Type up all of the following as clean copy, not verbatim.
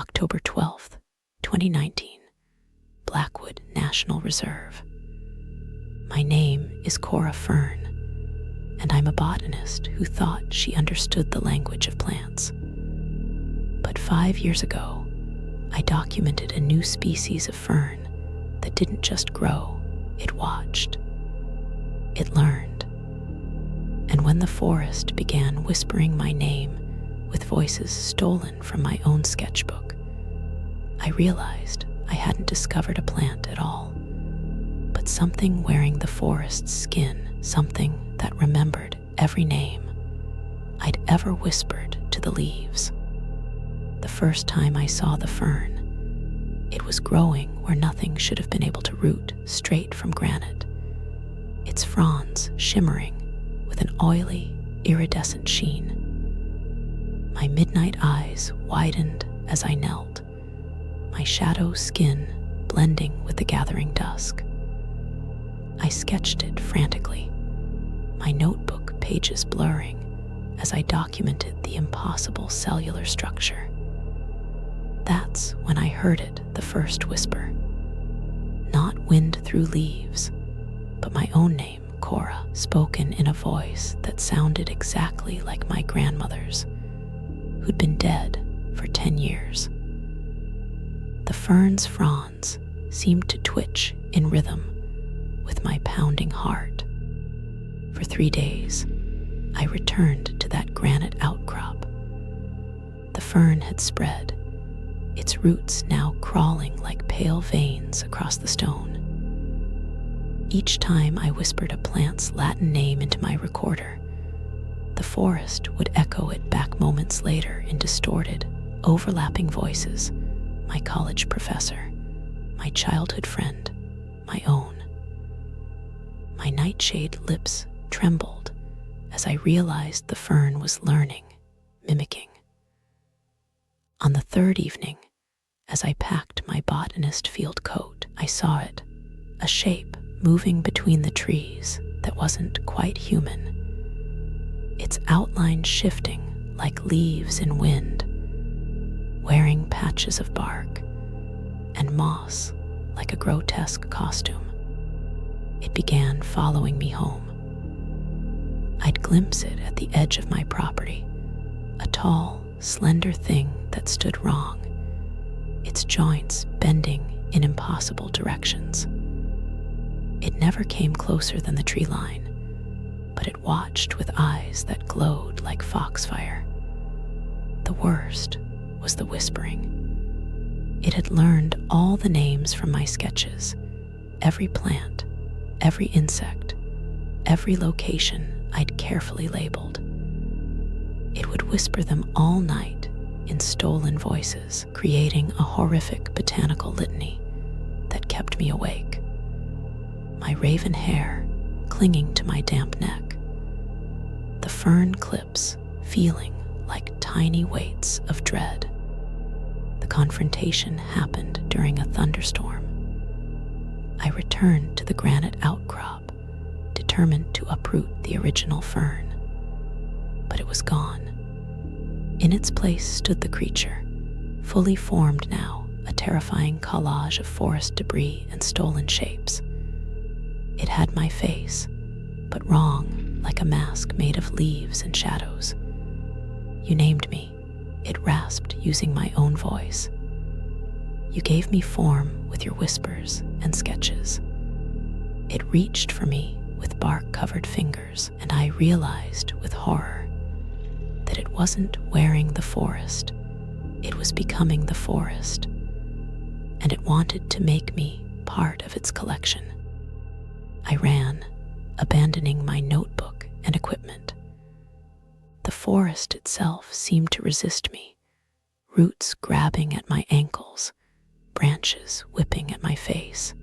October 12th, 2019, Blackwood National Reserve. My name is Cora Fern, and I'm a botanist who thought she understood the language of plants. But 5 years ago, I documented a new species of fern that didn't just grow, it watched. It learned. And when the forest began whispering my name with voices stolen from my own sketchbook, I realized I hadn't discovered a plant at all, but something wearing the forest's skin, something that remembered every name I'd ever whispered to the leaves. The first time I saw the fern, it was growing where nothing should have been able to root, straight from granite, its fronds shimmering with an oily, iridescent sheen. My midnight eyes widened as I knelt, my shadow skin blending with the gathering dusk. I sketched it frantically, my notebook pages blurring as I documented the impossible cellular structure. That's when I heard it, the first whisper. Not wind through leaves, but my own name, Cora, spoken in a voice that sounded exactly like my grandmother's, who'd been dead for 10 years. The fern's fronds seemed to twitch in rhythm with my pounding heart. For 3 days, I returned to that granite outcrop. The fern had spread, its roots now crawling like pale veins across the stone. Each time I whispered a plant's Latin name into my recorder, the forest would echo it back moments later in distorted, overlapping voices, my college professor, my childhood friend, my own. My nightshade lips trembled as I realized the fern was learning, mimicking. On the third evening, as I packed my botanist field coat, I saw it, a shape moving between the trees that wasn't quite human. Its outline shifting like leaves in wind, wearing patches of bark and moss like a grotesque costume. It began following me home. I'd glimpse it at the edge of my property, a tall, slender thing that stood wrong, its joints bending in impossible directions. It never came closer than the tree line, but it watched with eyes that glowed like foxfire. The worst was the whispering. It had learned all the names from my sketches, every plant, every insect, every location I'd carefully labeled. It would whisper them all night in stolen voices, creating a horrific botanical litany that kept me awake, my raven hair clinging to my damp neck, the fern clips feeling like tiny weights of dread. The confrontation happened during a thunderstorm. I returned to the granite outcrop, determined to uproot the original fern. But it was gone. In its place stood the creature, fully formed now, a terrifying collage of forest debris and stolen shapes. It had my face, but wrong, like a mask made of leaves and shadows. You named me, it rasped using my own voice. You gave me form with your whispers and sketches. It reached for me with bark-covered fingers, and I realized with horror that it wasn't wearing the forest, it was becoming the forest, and it wanted to make me part of its collection. I ran, abandoning my notebook and equipment. The forest itself seemed to resist me, roots grabbing at my ankles, branches whipping at my face.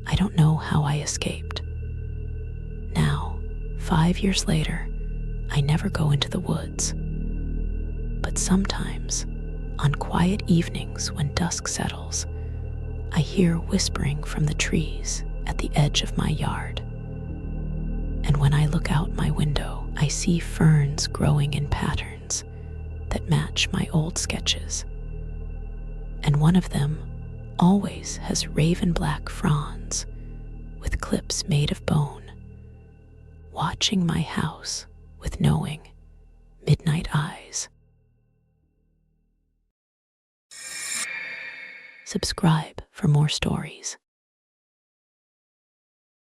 I don't know how I escaped. Now, 5 years later, I never go into the woods. But sometimes, on quiet evenings when dusk settles, I hear whispering from the trees at the edge of my yard. And when I look out my window, I see ferns growing in patterns that match my old sketches, and one of them always has raven black fronds with clips made of bone, watching my house with knowing midnight eyes. Subscribe for more stories.